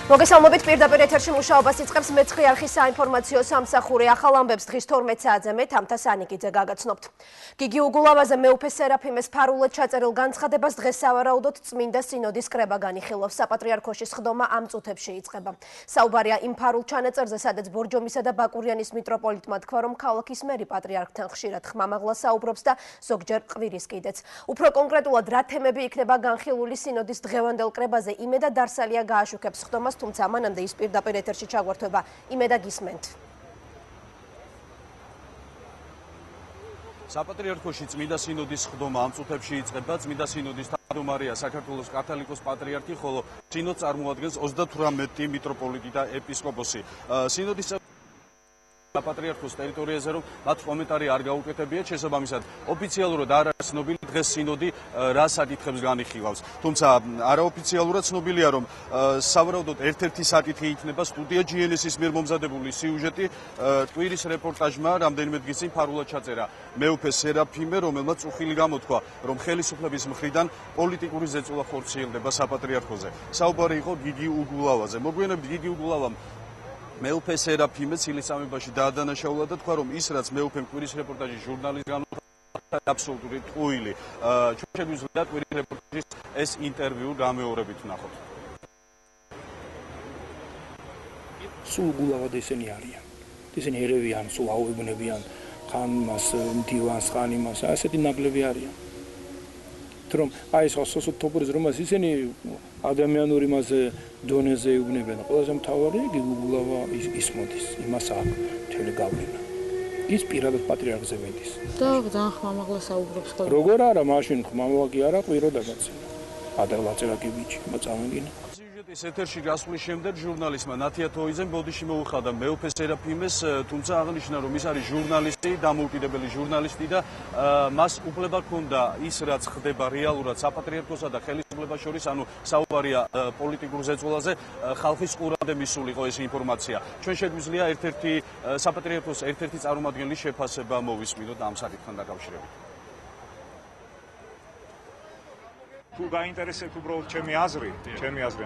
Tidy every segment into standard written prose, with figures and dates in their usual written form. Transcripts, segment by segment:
მოგესალმებით პირდაპირ ეთერში მუშაობას იწყებს მეცხრე არხის საინფორმაციო სამსახური ახალ ამბებს დღის 12 საათზე მე თამთა სანიკიძე გაგაცნობთ. გიგი უგულავაზე მეუფე სერაფიმეს ფარულად ჩაწერილ განცხადებას დღეს სავარაუდოდ წმინდა სინოდის კრება განიხილავს. საპატრიარქოში სხდომა ამ წუთებში იწყება. საუბარია იმ ფარულ ჩანაწერზე, სადაც ბორჯომისა და ბაკურიანის მიტროპოლიტმა თქვა, რომ ქალაქის მერი პატრიარქთან ხშირად ხმამაღლა საუბრობს და ზოგჯერ ყვირის კიდეც. უფრო კონკრეტულად რა თემები იქნება განხილული სინოდის დღევანდელ კრებაზე, იმედა დარსალია გააშუქებს სხდომას, თუმცა მანამდე ის პირდაპირ ეთერში ჩაგვართვება. იმედა გისმენთ. საპატრიარქოში წმინდა სინოდის სხდომა ამ წუთებში იწყება. წმინდა სინოდის თავმჯდომარეა საქართველოს კათოლიკოს პატრიარქი, ხოლო სინოდს წარმოადგენს 38 მიტროპოლიტი და ეპისკოპოსი. სინოდის საპატრიარქოს ტერიტორიაზე რომ მათ კომენტარი არ გაუკეთებიათ, შესაბამისად ოფიციალურად არ არის ცნობილი დღეს სინოდი რა საკითხებს განიხილავს. თუმცა არაოფიციალურად ცნობილია, რომ სავარაუდოდ ერთ-ერთი საკითხი იქნება სტუდია GNS-ის მიერ მომზადებული სიუჟეტი კვირის რეპორტაჟმა რამდენიმე დღის წინ ფარულად ჩაწერა მეუფე სერაფიმე, რომელმაც უხილი გამოთქვა, რომ ხელისუფლების მხრიდან პოლიტიკური ზეწოლა ხორციელდება საპატრიარქოზე. საუბარი იყო გიგი უგულავაზე. მოგვიანებით გიგი უგულავამ მეუფე სერაფიმე ცილისწამებაში დაადანაშაულა და თქვა, რომ ის რაც მეუფემ კვირის რეპორტაჟის ჟურნალისტს განუცხადა აბსოლუტური ტყუილი. ჩვენ შეგვიძლია კვირის რეპორტაჟის ეს ინტერვიუ გამეორებით ვნახოთ. სულ უგულავად ისინი არიან. ისინი ერევიან, სულ აუებნებიან ხან მას მდივანს, ხან იმას, ასეთი ნაგლები არიან. რომ აი ეს სოციოფობრის რომას ისინი ადამიანური მასზე დონეზე იუბნებიან. ყველაზე მთავარი გიგულავა ის მოდის, იმას აქვს მთელი გავლენა. ის პირადად პატრიარქზე მიდის. და ძალიან ხმამაღლა საუბრობს ხოლმე. როგორ არა, მაშინ ხმამაღლა კი არა, ყვირო დაგაცემა. ადრლაწერა კი ბიჭი, მოწამენგინა. ეს ეთერში გასვლის შემდეგ ჟურნალისტმა ნათია თოიძემ ბოდიში მოუხადა მეუფე სერაფიმეს, თუმცა აღნიშნა, რომ ის არის ჟურნალისტი, დამოუკიდებელი ჟურნალისტი და მას უფლება ჰქონდა ის, რაც ხდება რეალურად საპატრიარქოსა და ხელისუფლებას შორის, ანუ საუბარია პოლიტიკურ ზეწოლაზე, ხალხის ყურამდე მისულიყო ეს ინფორმაცია. ჩვენ შეგვიძლია ერთ-ერთი საპატრიარქოს ერთ-ერთი წარმომადგენლის შეფასება მოვისმინოთ ამ საკითხთან დაკავშირებით. თუ გაინტერესებთ უბრალოდ ჩემი აზრი,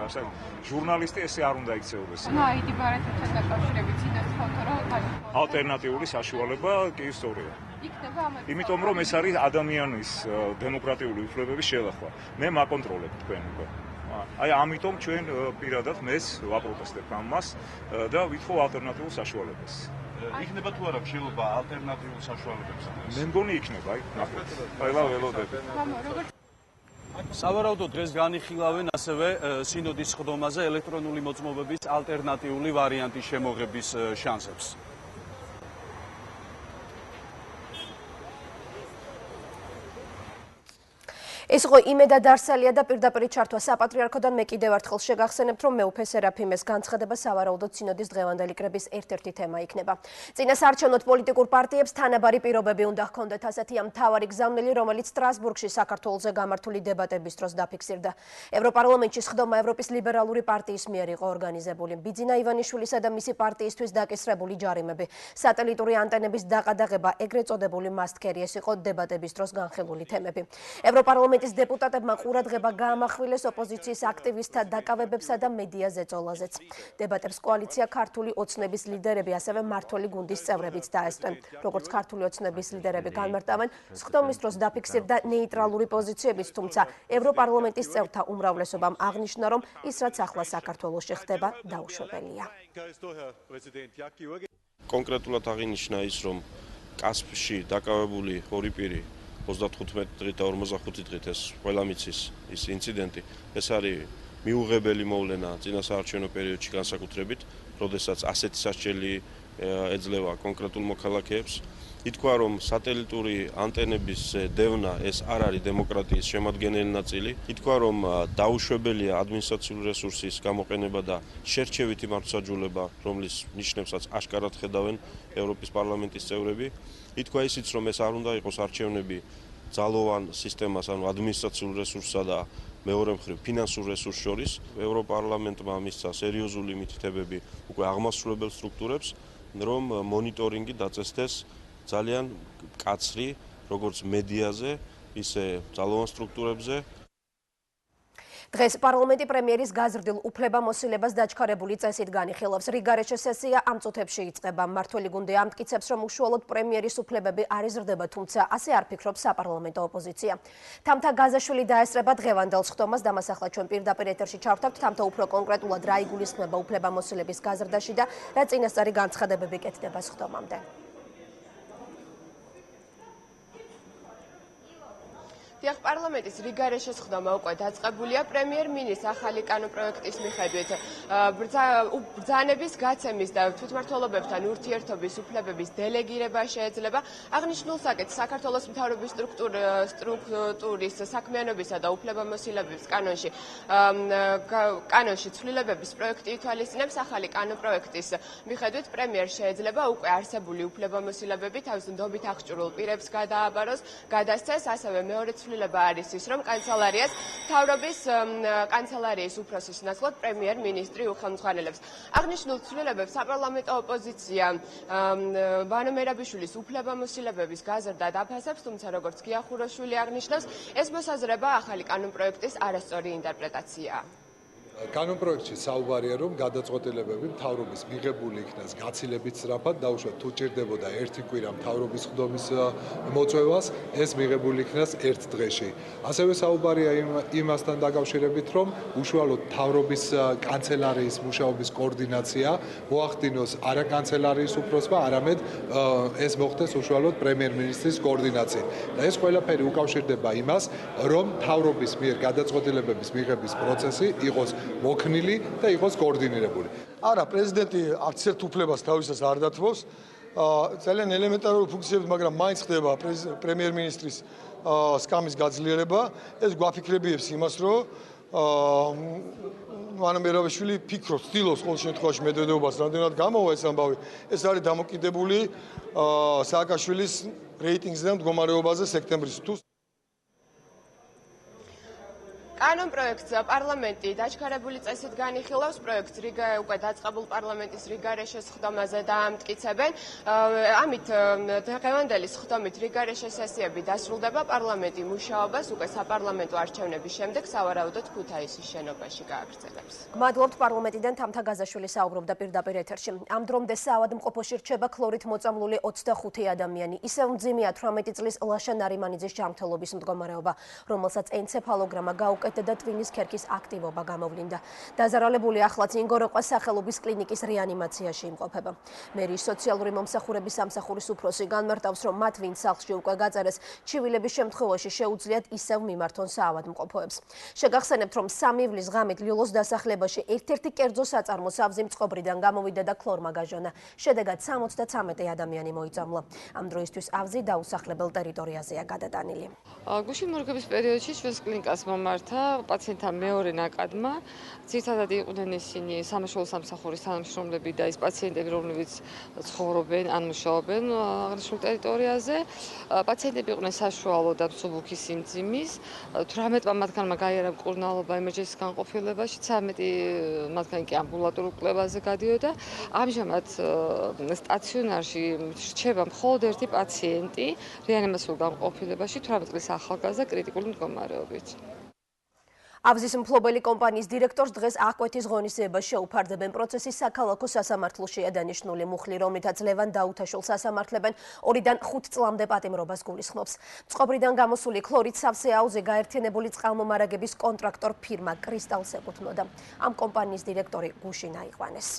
ასე ჟურნალისტი ესე არ უნდა იქცეოდეს. აიდი ბარათებთან დაკავშირებით ცინას ფოტო რა არის? ალტერნატიული საშუალება კი ისტორია. იქნება ამას. იმიტომ რომ ეს არის ადამიანის დემოკრატიული უფლებების შელახვა. მე მაკონტროლებ თქვენ უკვე. აი ამიტომ ჩვენ პირადად მეც ვაპროტესტებ ამას და ვითხოვ ალტერნატიულ საშუალებას. იქნება თუ არა მშილობა ალტერნატიულ საშუალებებს? მე მგონი იქნება, აი ნახეთ. აი ველოდები. სავარაუდოდ დღეს განიხილავენ ასევე სინოდის სხდომაზე ელექტრონული მოწმობების ალტერნატიული ვარიანტის შემოღების შანსებს. ეს იყო იმედა დარსალია და პირდაპირ ჩართვა საპატრიარქოდან მე კიდევ ერთხელ შეგახსენებთ, რომ მეუფე სერაფიმეს განცხადება სავარაუდოდ სინოდის დღევანდელი კრების ერთ-ერთი თემა იქნება. წინასაარჩევნოდ პოლიტიკურ პარტიებს თანაბარი პირობები უნდა ჰქონდეთ, ასეთია მთავარი გზავნილი, რომელიც სტრასბურგში საქართველოზე გამართული დებატების დროს დაფიქსირდა. ევროპარლამენტში სხდომა ევროპის ლიბერალური პარტიის მიერ იყო ორგანიზებული. ბიძინა ივანიშვილისა და მისი პარტიისთვის დაკისრებული ჯარიმები, სატელიტური ანტენების დაყადაღება, ეგრეთ წოდებული მასტკერი, ეს იყო დებატების დროს განხილული თემები. ევროპარლამენტის დეპუტატებმა ყურადღება გაამახვილეს ოპოზიციის აქტივისტთა დაკავებებსა და მედია ზეწოლაზეც. დებატებს კოალიცია ქართული ოცნების ლიდერები, ასევე მმართველი გუნდის წევრებიც დაესწრნენ. როგორც ქართული ოცნების ლიდერები განმარტავენ, სხდომის დროს დაფიქსირდა ნეიტრალური პოზიციებიც, თუმცა ევროპარლამენტის წევრთა უმრავლესობამ აღნიშნა, რომ ის რაც ახლა საქართველოში ხდება, დაუშვებელია. კონკრეტულად აღინიშნა ის, რომ კასპში დაკავებული ორი პირი 35 დღით და 45 დღით ეს ყველა მიცის ის ინციდენტი, ეს არის მიუღებელი მოვლენა წინასაარჩევნო პერიოდში განსაკუთრებით, როდესაც ასეთი სასჯელი ეძლევა კონკრეტულ მოქალაქეებს. ითქვა, რომ სატელიტური ანტენების დევნა ეს არ არის დემოკრატიის შემადგენელი ნაწილი. ითქვა, რომ დაუშვებელია ადმინისტრაციული რესურსის გამოყენება და შერჩევითი მართლმსაჯულება, რომლის ნიშნებსაც აშკარად ხედავენ ევროპის პარლამენტის წევრები. ითქვა ისიც, რომ ეს არ უნდა იყოს არჩევნები ძალოვან სისტემას, ანუ ადმინისტრაციულ რესურსსა და მეორე მხრივ ფინანსურ რესურსს შორის. ევროპარლამენტმა მისცა სერიოზული მითითებები უკვე აღმასრულებელ სტრუქტურებს, რომ მონიტორინგი დაწესდეს ძალიან მკაცრი, როგორც მედიაზე, ისე ძალოვან სტრუქტურებზე. დღეს პარლამენტი პრემიერის გაზრდილ უფლებამოსილებას დაჩქარებული წესით განიხილავს. რიგარეშე სესია ამ წუთებში იწყება. მმართველი გუნდი ამტკიცებს, რომ უშუალოდ პრემიერის უფლებები არ იზრდება, თუმცა ასე არ ფიქრობს საპარლამენტო ოპოზიცია. თამთა გაზაშვილი დაესწრება დღევანდელ სხდომას, და მას ახლა ჩვენ პირდაპირ ეთერში ჩავთავთ. თამთა, უფრო კონკრეტულად რა იგულისხმება უფლებამოსილების გაზრდაში და რა წინასწარი განცხადებები კეთდება სხდომამდე? დიახ, პარლამენტის რიგარეშე სხდომა უკვე დაწყებულია. პრემიერ-მინისტრის ახალი კანონპროექტის მიხედვით ბრძანების გაცემის და თვითმმართველობებთან ურთიერთობის უფლებების დელეგირება შეიძლება. აღნიშნულ საკითხს საქართველოს მთავრობის სტრუქტურის საქმიანობისა და უფლებამოსილების კანონში ცვლილებების პროექტი ითვალისწინებს. ახალი კანონპროექტის მიხედვით პრემიერს შეიძლება უკვე არსებული უფლებამოსილებები თავის ნდობით აღჭურვილ პირებს გადააბაროს, გადასცეს, ასევე მეორე ცვლილება არის ის, რომ კანცელარიას მთავრობის კანცელარიის უფროსის ნაცვლად პრემიერ-მინისტრი უხელმძღვანელებს. აღნიშნულ ცვლილებებს საპარლამენტო ოპოზიცია ვანო მერაბიშვილის უფლებამოსილებების გაზრდა დაფასებს, თუმცა როგორც გიახუროშვილი აღნიშნავს, ეს მოსაზრება ახალი კანონპროექტის არასწორი ინტერპრეტაციაა. კანონპროექტში საუბარია, რომ გადაწყვეტილებები მთავრობის მიღებული იქნას გაცილებით სწრაფად, დაუშვათ თუ ჭირდებოდა ერთი კვირა მთავრობის სხდომის მოწვევას, ეს მიღებული იქნას ერთ დღეში. ასევე საუბარია იმასთან დაკავშირებით, რომ უშუალოდ მთავრობის კანცელარიის მუშაობის კოორდინაცია მოახდინოს არა კანცელარიის უფროსმა, არამედ ეს მოხდეს უშუალოდ პრემიერ-მინისტრის კოორდინაციით. და ეს ყველაფერი უკავშირდება იმას, რომ მთავრობის მიერ გადაწყვეტილებების მიღების პროცესი იყოს მოქნილი და იყოს კოორდინირებული. არა, პრეზიდენტი არც ერთ უფლებას თავისას არ დათმობს. ძალიან ელემენტარული ფუნქციები, მაგრამ მაინც ხდება პრემიერ-მინისტრის სკამის გაძლიერება. ეს გვაფიქრებიებს იმას, რომ ვანო მერაბიშვილი ფიქრობს, ცდილობს ყოველ შემთხვევაში მედვედეობას რამდენად გამოვა ეს ამბავი. ეს არის დამოკიდებული სააკაშვილის რეიტინგზე და მდგომარეობაზე სექტემბრის თუ კანონპროექტს პარლამენტი დაჩქარებული წესით განიხილავს. პროექტს უკვე დაწყებულ პარლამენტის რიგარეშე სხდომაზე დაამტკიცებენ. ამით დღევანდელი სხდომით რიგარეშე სესიები დასრულდება. პარლამენტი მუშაობას უკვე საპარლამენტო არჩევნების შემდეგ სავარაუდოდ ქუთაისის შენობაში გააგრძელებს. გმადლობთ. პარლამენტიდან თამთა გაზაშვილი საუბრობდა პირდაპირ ეთერში. ამ დრომდე საავადმყოფოში რჩება ქლორით მოწამლული 25 ადამიანი. ისევ მძიმეა 18 წლის ლაშა ნარიმანიძის ჯანმრთელობის მდგომარეობა, რომელსაც ენცეფალოგრამა გაუკეთდა და ტვინის ქერქის აქტივობა გამოვლინდა. დაზარალებული ახლაც ინგოროყვას სახელობის კლინიკის რეანიმაციაში იმყოფება. მერიის სოციალური მომსახურების სამსახურის უფროსი განმარტავს, რომ მათ ვინც სახლში უკვე გაწერეს, ჩივილების შემთხვევაში შეუძლიათ ისევ მიმართონ საავადმყოფოებს. შეგახსენებთ, რომ 3 ივლის ღამით ლიოლოს დასახლებაში ერთ-ერთი კერძო საწარმო სავზი მწყობრიდან გამოვიდა და ქლორმა გაჟონა. შედეგად 73 ადამიანი მოიწამლა. ამ დროისთვის ავზი დაუსახლებელ ტერიტორიაზეა გადატანილი. გუშინ მორგების პერიოდში ჩვენს კლინიკას მომართა პაციენტთან მეორე ნაკადმა. ძირითადად იყვნენ ისინი სამაშველო სამსახურის თანამშრომლები და ის პაციენტები, რომლებიც ცხოვრობენ ან მუშაობენ აღნიშნულ ტერიტორიაზე. პაციენტები იყვნენ საშუალო და მსუბუქი სიმძიმის. 18 მათგანმა გაიარა მკურნალობა ემერჯენსის განყოფილებაში, 13 მათგანი კი ამბულატორულ კვლევაზე გადიოდა. ამჟამად სტაციონარში რჩება მხოლოდ ერთი პაციენტი რეანიმაციულ განყოფილებაში 18 წლის ახალგაზრდა კრიტიკული მდგომარეობით. ავზის მფლობელი კომპანიის დირექტორს დღეს აღკვეთის ღონისძიებას შეუფარდებენ. პროცესის საქალაქო სასამართლოშია დანიშნული მუხლი, რომლითაც ლევან დაუთაშვილს სასამართლებენ 2-დან 5 წლამდე პატიმრობას გულისხმობს. წყობრიდან გამოსული ქლორით სავსე აუზი გაერთიანებული წყალმომარაგების კონტრაქტორ ფირმა კრისტალს ეკუთვნოდა. ამ კომპანიის დირექტორი გუშინ აიყვანეს.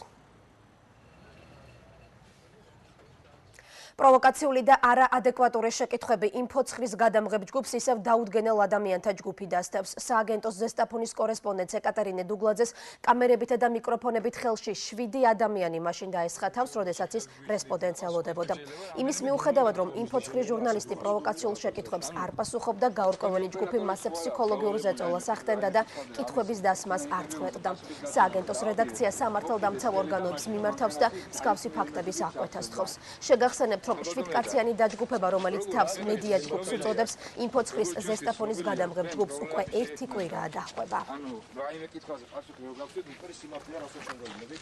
პროვოკაციული და არაადეკვატური შეკითხვები ინფოცხრის გადამღებ ჯგუფს ისევ დაუდგენელ ადამიანთა ჯგუფი დასდევს. სააგენტოს ზესტაფონის კორესპონდენტ ეკატერინე დუგლაძეს კამერებითა და მიკროფონებით ხელში 7 ადამიანი მაშინ დაესხა თავს, როდესაც ის რესპონდენტს ელოდებოდა. იმის მიუხედავად, რომ ინფოცხრის ჟურნალისტი პროვოკაციულ შეკითხვებს არ პასუხობდა, გაურკვეველი ჯგუფი მასზე ფსიქოლოგიურ ზეწოლას ახდენდა და კითხვების დასმას არ წყვეტდა. სააგენტოს რედაქცია სამართალდამცავ ორგანოებს მიმართავს და მსგავსი ფაქტების აღკვეთას თხოვს. შეგახსენებთ, რომ 7-კაციანი დაჯგუფება, რომელიც თავს მედია ჯგუფს უწოდებს, ინფოცხრის ზესტაფონის გადამღებ ჯგუფს უკვე 1 კვირაა დაჰყვება. ანუ რაიმე კითხვაზე პასუხი რო გავხდეთ, უკვე სიმართლეა რასაც შეგგვიგნებით.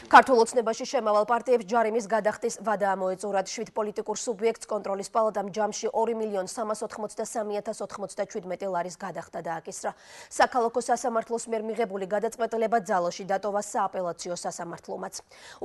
ქართულ ოცნებაში შემავალ პარტიებს ჯარიმის გადახდის ვადა მოეწურათ. 7 პოლიტიკურ სუბიექტს კონტროლის პალატამ ჯამში 2.383.097 ლარის გადახდა დააკისრა. საქალაქო სასამართლოს მიერ მიღებული გადაწყვეტილება ძალაში დატოვა სააპელაციო სასამართლომაც.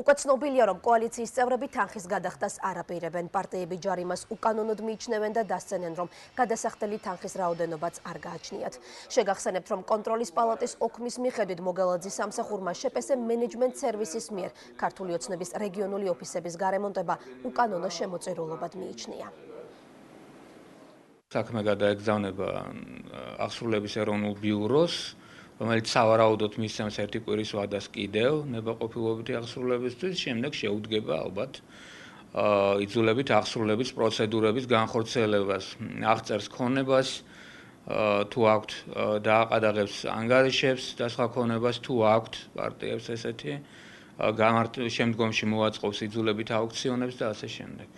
უკვე ცნობილია, რომ კოალიციის წევრები თანხის გადახდას არაპირებენ. პარტიები ჯარიმას უკანონოდ მიიჩნევენ და დასცენენ, რომ გადასახდელი თანხის რაოდენობაც არ გააჩნიათ. შეგახსენებთ, რომ კონტროლის პალატის ოქმის მიხედვით მოგელაძის სამსახურმა შეპესე მენეჯმენტ სერვისის მიერ ქართული ოცნების რეგიონული ოფისების გარემონტება უკანონო შემოწირულობად მიიჩნია. საქმე გადაეგზავნება აღსრულების ეროვნულ ბიუროს, რომელიც სავარაუდოდ მისცემს ერთი კვირის ვადას კიდევ ნებაყოფილობითი აღსრულებისთვის, შემდეგ შეუდგება ალბათ იძულებით აღსრულების პროცედურების განხორციელებას, აღწერს ქონებას, თუ აქვთ დააყადაღებს ანგარიშებს და სხვა ქონებას, თუ აქვთ პარტიებს ესეთი, შემდგომში მოაწყობს იძულებით აუქციონებს და ასე შემდეგ.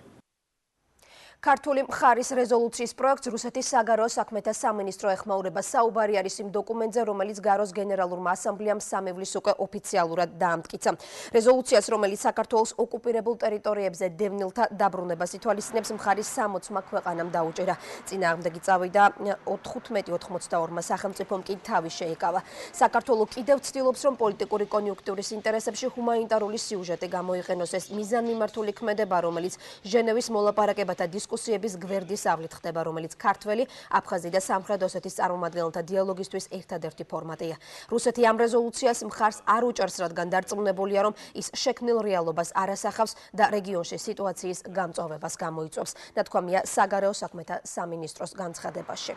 ქართული მხარის რეზოლუციის პროექტს რუსეთის საგარეო საქმეთა სამინისტრო ეხმაურება. საუბარი არის იმ დოკუმენტზე, რომელიც გაროს გენერალურმა ასამბლეამ სამივლის უკვე ოფიციალურად დაამტკიცა. რეზოლუციას, რომელიც საქართველოს ოკუპირებულ ტერიტორიებზე დევნილთა დაბრუნებას ითვალისწინებს, მხარის 60-მა ქვეყანამ დაუჭირა. წინააღმდეგი წავიდა 15-82-მა სახელმწიფომ კი თავი შეიკავა. საქართველო კიდევ ცდილობს, რომ პოლიტიკური კონიუნქტურის ინტერესებში ჰუმანიტარული სიუჟეტი გამოიყენოს. ეს მიზანმიმართული ქმედება, რომელიც ჟენევის მოლაპარაკებათა დისკუსიების გვერდის ავლით ხდება, რომელიც ქართველი, აფხაზი და სამხრეთ ოსეთის წარმომადგენელთა დიალოგისთვის ერთადერთი ფორმატია. რუსეთი ამ რეზოლუციას მხარს არ უჭერს, რადგან დარწმუნებულია, რომ ის შექმნილ რეალობას არ ასახავს და რეგიონში სიტუაციის გამწვავებას გამოიწვევს. ნათქვამია საგარეო საქმეთა სამინისტროს განცხადებაში.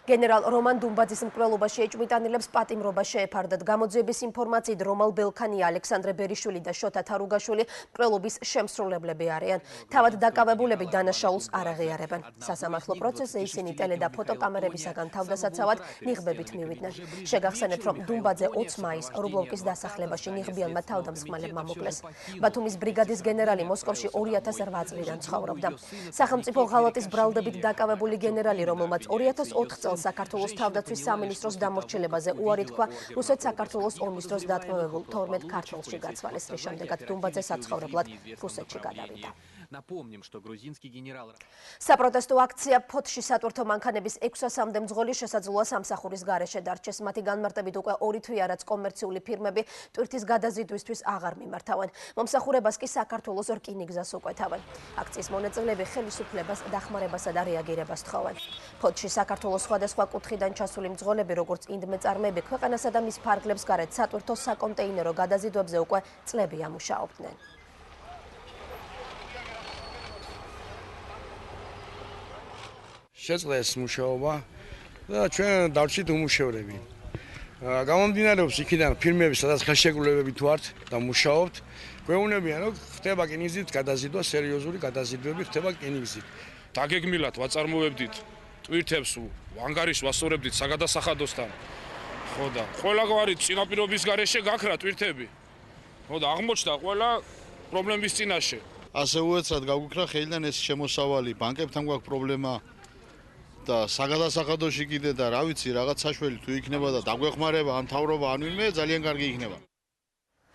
გენერალ რომან დუმბაძის მკვლელობაში ეჭვმიტანილებს პატიმრობა შეეფარდათ. გამოძიების ინფორმაციით რომალ ბელქანია, ალექსანდრე ბერიშვილი და შოთა თარუგაშვილი მკვლელობის შემსრულებლები არიან. თავად დაკავებულები დანაშაულს არ აღიარებენ. სასამართლო პროცესზე ისინი ტელე და ფოტოკამერებისაგან თავდასაცავად ნიღბებით მივიდნენ. შეგახსენებთ, რომ დუმბაძე 20 მაისს რუბლოვკის დასახლებაში ნიღბიანმა თავდამსხმელებმა მოკლეს. ბათუმის ბრიგადის გენერალი მოსკოვში 2008 წლიდან ცხოვრობდა. სახელმწიფო ღალატის ბრალდებით დაკავებული გენერალი, რომელმაც 2004 წელს საქართველოს თავდაცვის სამინისტროს დამორჩილებაზე უარი თქვა, რუსეთ-საქართველოს ომის დროს დატყვევებულ 12 ქართველში გაცვალეს, რის შემდეგაც დუმბაძე საცხოვრებლად რუსეთში გადავიდა. საპროტესტო აქცია ფოთში სატვირთო მანქანების 600-მდე მძღოლი შესაძლოა სამსახურის გარეშე დარჩეს. მათი განმარტებით უკვე 2 თვეა, რაც კომერციული ფირმები ტვირთის გადაზიდვისთვის აღარ მიმართავენ. მომსახურებას კი საქართველოს რკინიგზას უკვეთავენ. აქციის მონაწილეები ხელისუფლებას დახმარებასა და რეაგირებას თხოვენ. ფოთში საქართველოს სხვადასხვა კუთხიდან ჩასული მძღოლები, როგორც ინდმეწარმეები, ქვეყანასა და მის ფარგლებს გარეთ სატვირთო საკონტეინერო გადაზიდვებზე უკვე წლებია მუშაობდნენ. შეწყდეს მუშაობა და ჩვენ დავჭით უმუშევრები. გამომდინარეობს იქიდან ფირმები, სადაც ხელშეკრულებები თუ ართ და მუშაობთ, გვეუბნებიან, რომ ხდება რკინიგზით გადაზიდვა, სერიოზული გადაზიდვები ხდება რკინიგზით. დაგეგმილად ვაწარმოებდით ტვირთებს, ანგარიშს ვასწორებდით საგადასახადოსთან. ხო და ყველაგვარი წინაპირობის გარეშე გაქრა ტვირთები. ხო და აღმოჩნდა ყველა პრობლემის წინაშე. ასე უეცრად გაგვიქრა ხელიდან ეს შემოსავალი, ბანკებთან გვაქვს პრობლემა. და საგადასახადოში კიდე და რა ვიცი რაღაც საშველი თუ იქნება და დაგვეხმარება ან თავრობა ან ვინმე ძალიან კარგი იქნება.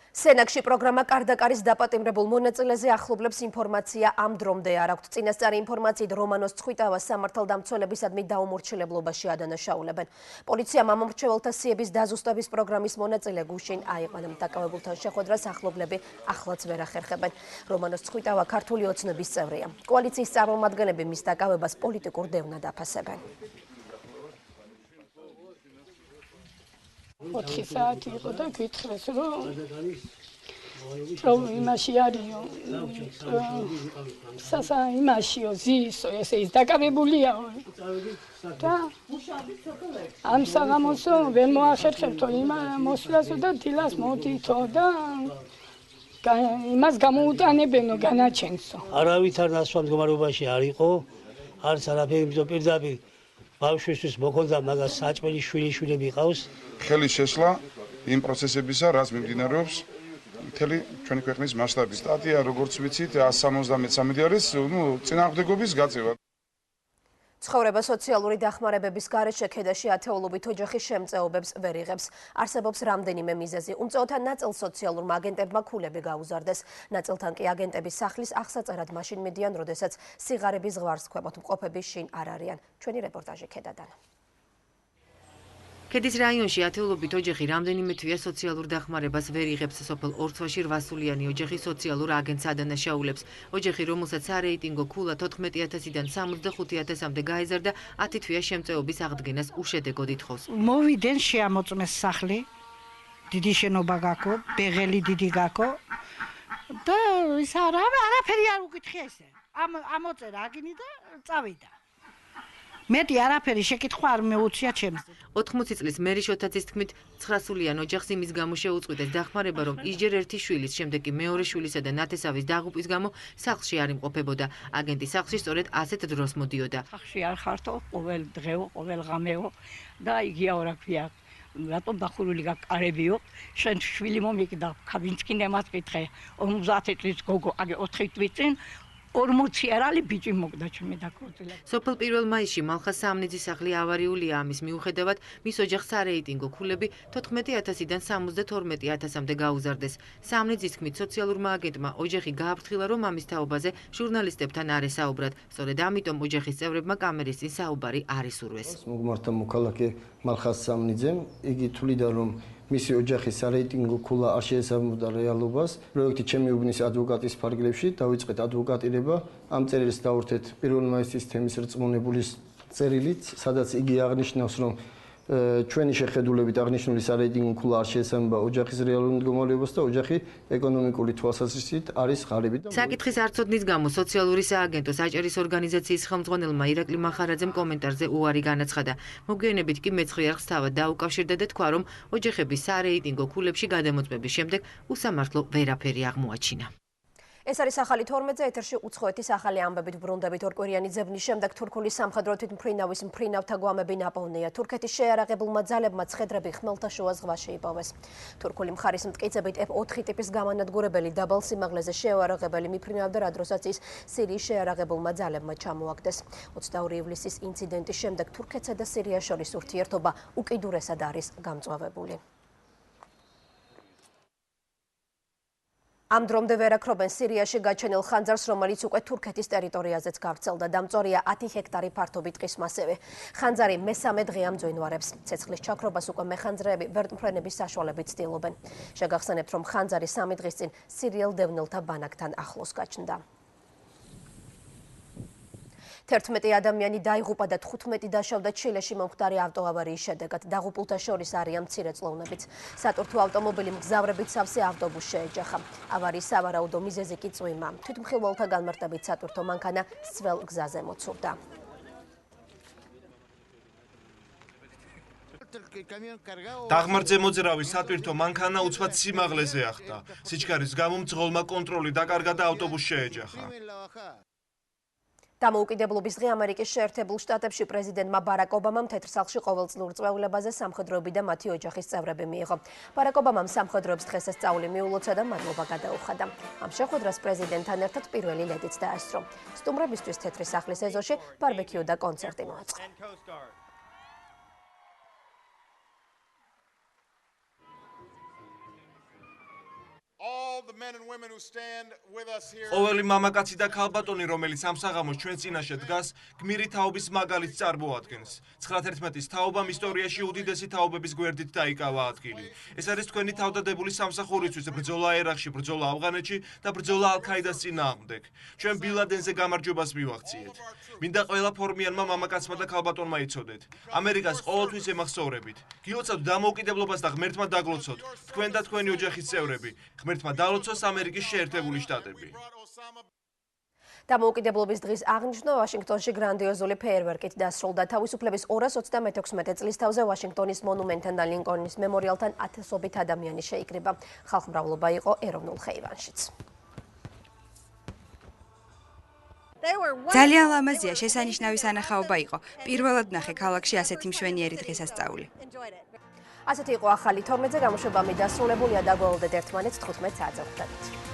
სენაკში პროგრამა კარდაკარის დაპატიმრებულ მონაწილეზე ახლობლებს ინფორმაცია ამ დრომდე არ აქვთ. წინასწარი ინფორმაციით რომანოს ცხვიტავას სამართალდამცველებისადმი დაუმორჩილებლობაში ადანაშაულებენ. პოლიციამ ამ მომრჩეველთა სიების დაზუსტების პროგრამის მონაწილე გუშინ აიყვანა. დაკავებულთან შეხვედრას ახლობლები ახლაც ვერ ახერხებენ. რომანოს ცხვიტავა ქართული ოცნების წევრია. კოალიციის წარმომადგენლები მის დაკავებას პოლიტიკურ დევნად აფასებენ. 4 საათი იყო და გითხრეს, რომ იმაში არისო, იმაშიო, ზისო, ესე ის დაკავებულია. და ამ საღამოსო ვერ მოახერხებთო იმ მოსვლასო და დილას მოდითო და იმას გამოუტანებენო განაჩენსო. არავითარ ნასვამ მდგომარეობაში არ იყო, არც არაფერი პირდაპირ ბავშვისთვის მოქონდა, მაგას საჭმელი შვილიშვილები ყავს. ხელი შესლა იმ პროცესებისა, რაც მიმდინარეობს მთელი ჩვენი ქვეყნის მასშტაბით. სტატია, როგორც ვიცით, 173 არის, წინააღმდეგობის გაწევა. ცხოვრება სოციალური დახმარებების გარეშე ქედაში ათეულობით ოჯახი შემწეობებს ვერ იღებს. არსებობს რამდენიმე მიზეზი. უმწეოთა ნაწილ სოციალურმა აგენტებმა ქულები გაუზარდეს. ნაწილთან კი აგენტების სახლის აღსაწერად მაშინ მიდიან, როდესაც სიღარიბის ზღვარს ქვემოთ მყოფები შინ არ არიან. ჩვენი რეპორტაჟი ქედადან. ქედის რაიონში ათეულობით ოჯახი რამდენიმე თვეა სოციალურ დახმარებას ვერ იღებს. სოფელ ორცვაში 8 სულიანი ოჯახი სოციალურ აგენტს ადანაშაულებს. ოჯახი, რომელსაც სარეიტინგო ქულა 14,000-დან 65,000-მდე გაეზარდა, 10 თვეა შემწეობის აღდგენას უშედეგოდ ითხოვს. მოვიდნენ შეამოწმეს სახლი, დიდი შენობა გაქო, ბეღელი დიდი გაქო და ის არაფერი არ უკითხე ესე. ამოწერა აგინი და წავიდა. მეტი არაფერი შეკითხვა არ მეუწია ჩემს. 80 წლის მერი შოთაცის თქმით, 9 სულიან ოჯახს იმის გამო შეუწყვიტეს დახმარება, რომ ისჯერ ერთი შვილის, შემდეგ კი მეორე შვილისა და ნათესავის დაღუპვის გამო სახლში არ იმყოფებოდა. აგენტი სახლში სწორედ ასეთ დროს მოდიოდა. სახლში არ ხართო, ყოველ დღეო, ყოველ ღამეო და იგია რა ქვია. რატომ დახურული გაკარებიო? შენ შვილი მომიკიდა, ქაბინსკი ნემას კითხე. 50 წლის გოგო, აგე 4 თვის წინ 40 არალი ბიჭი მოკდა ჩემი დაკრუტილა. სოფელ 1 მაისში მალხა სამნიძის სახლი ავარიულია. ამის მიუხედავად, მის ოჯახს სარეიტინგო ქულები 14,000-დან 72,000-მდე გაუზარდეს. სამნიძის თქმით, სოციალურმა აგენტმა ოჯახი გააფრთხილა, რომ ამის თაობაზე ჟურნალისტებთან არ ესაუბრათ. სწორედ ამიტომ ოჯახის წევრებმა კამერის წინ საუბარი არ ისურვეს. მოგმართა მოქალაქე მალხა სამნიძემ იგი თვლიდა, რომ მისი ოჯახის სარეიტინგო ქულა არ შეესაბამებოდა რეალობას. პროექტი ჩემი უბნის ადვოკატის ფარგლებში დავიწყეთ ადვოკატირება. ამ წერილს დავურთეთ 1 მაისის თემის რწმუნებულის წერილით, სადაც იგი აღნიშნავს, რომ ჩვენი შეხედულებით აღნიშნული სარეიტინგო ქულა არ შეესაბამება ოჯახის რეალურ მდგომარეობას და ოჯახი ეკონომიკური თვალსაზრისით არის ღარიბი. საკითხის არცოდნის გამო სოციალური სააგენტო საჭერის ორგანიზაციის ხელმძღვანელმა ირაკლი მახარაძემ კომენტარზე უარი განაცხადა. მოგვიანებით კი მეცხრე არხს თავად დაუკავშირდა და თქვა, რომ ოჯახების სარეიტინგო ქულებში გადამოწმების შემდეგ უსამართლო ვერაფერი აღმოაჩინა. ეს არის ახალი 12-ზე ეთერში უცხოეთის ახალი ამბებით ბრუნდებით. ორკვირიანი ძებნის შემდეგ თურქული სამხედრო თვითმფრინავის მფრინავთა გვამები ნაპოვნია. თურქეთის შეიარაღებულმა ძალებმა ცხედრები ხმელთაშუა ზღვაში იპოვეს. თურქული მხარის მტკიცებით F4 ტიპის გამანადგურებელი დაბალ სიმაღლეზე შეიარაღებელი მიფრინავდა, რა დროსაც ის სირიის შეიარაღებულმა ძალებმა ჩამოაგდეს. 22 ივლისის ინციდენტის შემდეგ თურქეთსა და სირიას შორის ურთიერთობა უკიდურესად არის გამწვავებული. ამ დრომდე ვერაქრობენ სირიაში გაჩენილ ხანძარს, რომელიც უკვე თურქეთის ტერიტორიაზეც გავრცელდა. დამწორია 10 ჰექტარი ფართობით ტყის მასივი. ხანძარი მესამე დღეა მძვინვარებს. ცეცხლის ჩაქრობას უკვე მეხანძრეები ვერტმფრენების საშუალებით ცდილობენ. შეგახსენებთ, რომ ხანძარი 3 დღის წინ სირიელ დევნილთა ბანაკთან ახლოს გაჩნდა. 11 ადამიანი დაიღუპა და 15 დაშავდა ჩილეში მომხდარი ავტოავარიის შედეგად. დაღუპულთა შორის არიან მცირეწლოვნებიც. სატვირთო ავტომობილი მგზავრებით სავსე ავტობუსს შეეჯახა. ავარიის სავარაუდო მიზეზი კი წვიმა. თვითმხილველთა განმარტებით სატვირთო მანქანა სվել გზაზე მოცურდა. დაღმართზე მოძრავი სატვირთო მანქანა უცბად სიმაღლეზე ახდა. სიჩქარის გამო მძღოლმა კონტროლი დაკარგა და ავტობუსს შეეჯახა. დამოუკიდებლობის დღე ამერიკის შეერთებულ შტატებში პრეზიდენტმა ბარაკ ობამამ თეთრ სახლში ყოველწლიურ წვეულებაზე სამხედროები და მათი ოჯახის წევრები მიიღო. ბარაკ ობამამ სამხედროებს დღესასწაული მიულოცა და მადლობა გადაუხადა. ამ შეხვედრას პრეზიდენტთან ერთად პირველი ლედიც დაესწრო. სტუმრებისთვის თეთრი სახლის ეზოში ბარბეკიუ და კონცერტი მოაწყო. ყოველი მამაკაცი და ქალბატონი, რომელიც ამ საღამოს ჩვენ წინაშე დგას, გმირი თაობის მაგალითს წარმოადგენს. 9/11-ის თაობამ ისტორიაში უდიდესი თაობების გვერდით დაიკავა ადგილი. ეს არის თქვენი თავდადებული სამსახურისთვის ბრძოლა ერაყში, ბრძოლა ავღანეთში და ბრძოლა ალ-ქაიდას წინააღმდეგ. ჩვენ ბილადენზე გამარჯვებას მივახციეთ. მინდა ყველა ფორმიანმა მამაკაცმა და ქალბატონმა იცოდეთ. ამერიკას ყოველთვის ემახსოვრებით. გილოცავთ დამოუკიდებლობას და ღმერთმა დაგლოცოთ. თქვენ და თქვენი ოჯახის წევრები. ღმერთმა დალოცოს ამერიკის შეერთებული შტატები. დამოუკიდებლობის დღის აღნიშვნა ვაშინგტონში გრანდიოზული ფეიერვერკით დასრულდა. თავისუფლების 236 წლის თავზე ვაშინგტონის მონუმენტთან და ლინკოლნის მემორიალთან ათასობით ადამიანი შეიკრიბა. ხალხმრავლობა იყო ეროვნულ ხეივანშიც. ძალიან ლამაზია, შესანიშნავი სანახაობა იყო. პირველად ნახე ქალაქში ასეთი მშვენიერი დღესასწაული. ასეთი იყო ახალი 12-ზე, გამოშვება დასრულებულია და გვეულდეთ ერთმანეთს 15 საათზე ხვდებით.